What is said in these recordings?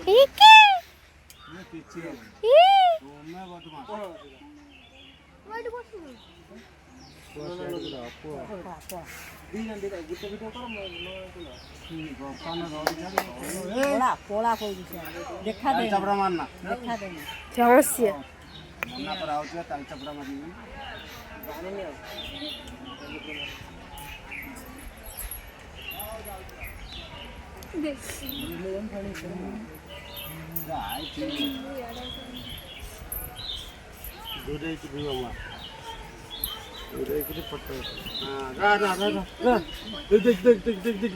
इके मैं पीछे ई तो मैं बदमाश वाइट बस पोला कोई देखा दे चपड़ा मारना देखा दे समस्या मना पर आओ ताल चपड़ा मारी दूर एक भी हुआ दूर एक भी पट्टा हां रा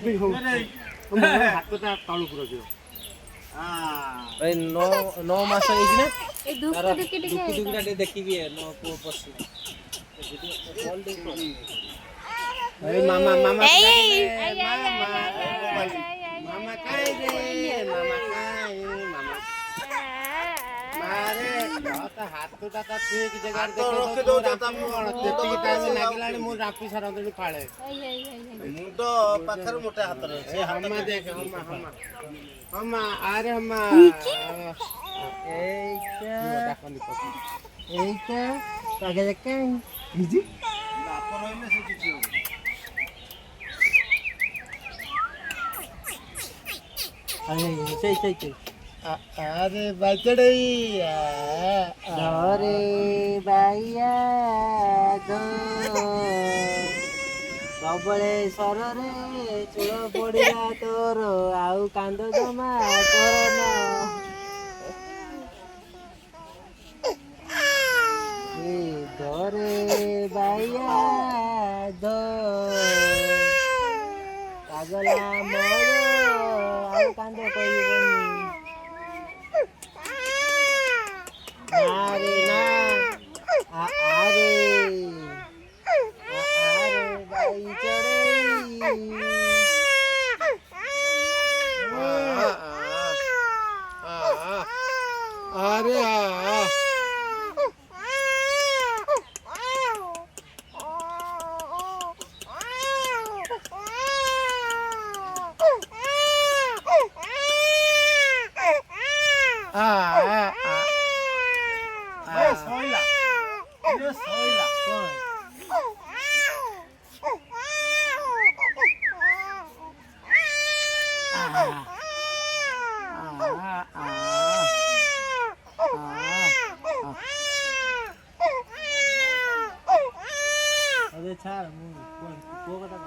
देख हो हाथ को तालू पूरा दियो हां ए 9 मास ହେଇଛି ନା ए दुख दुखी दुखी दुखीटा ଟିକେ ଦେଖିକି ନ ପୁଅ ପଶି ए मामा मामा मामा काई रे मामा काई मामा मारे तो हाथ तो दादा ठीक जगह रखी दो दादा मु जेतिकी टाइम लागिलाणी मु रापी सरंदनी फाळे मुंड पाखर मोटे हाथ रे ए हम्मा देख हम्मा हम्मा अरे हम्मा এইটা তাকে দেখেন निजी बाप रहिले से किछु আরে সেই সেই সেই अरे बाइकड़े ধরে বাইয়া ধ सबले सररे चूड़ पड़िया तोर आउ कांद जमा करना धरे बाइया धो पागला मोर आउ कांद कहबनी नारे ना आरे बाई चढ़ई अरे सोइला ये सोइला अरे छाड़ मु को कथा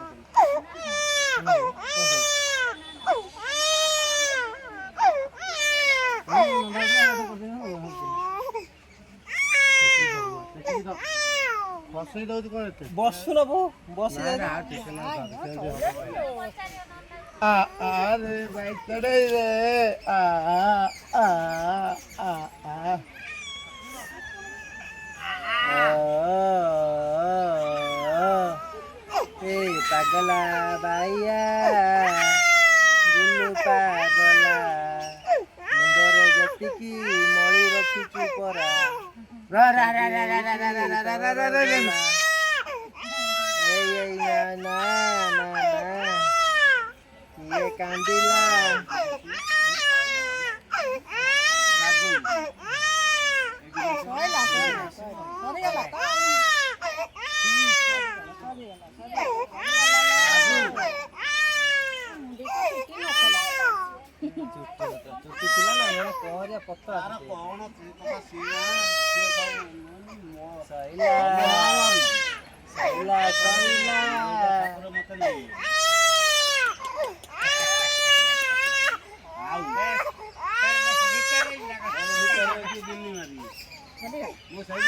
बसई दो कोन एते बसु न बो बस ना ठीक ना अरे भाई चढ़े रे ए पागला बाइया गुल्लू पागला मुंडरे जतिकी मळी रखिछु परा रा रा रा रा रा रा रा रा रा रा रा ए ना ये कांदिला चुटी थिला ना मन कहरिया पत्ता तारा कोन कथा सीना से सब मो सैला सैला सैला मत ले आउ भीतर की दिल्ली मारी मो साइड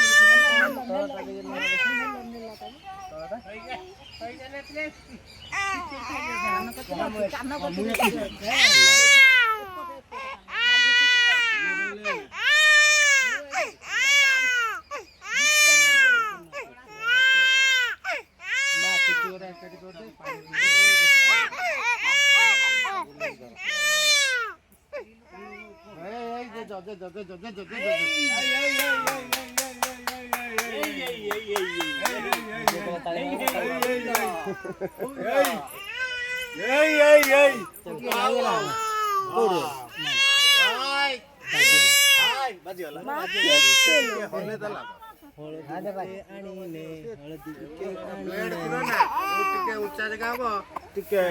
ହଲେ ତ ଲାଗ ବ୍ଲେଡ୍ ଥିବ ନା ଟିକେ ଉଚ୍ଚା ଜାଗା ହବ ଟିକେ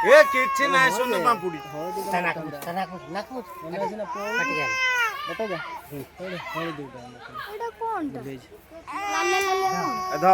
ଏ କିଛି ନାହିଁ ଶୁଣ ପାମ୍ପୁଡି ଏଇଟା କଣଟା? ଲାଲ ଲାଲ କଣ? ଏ ଧ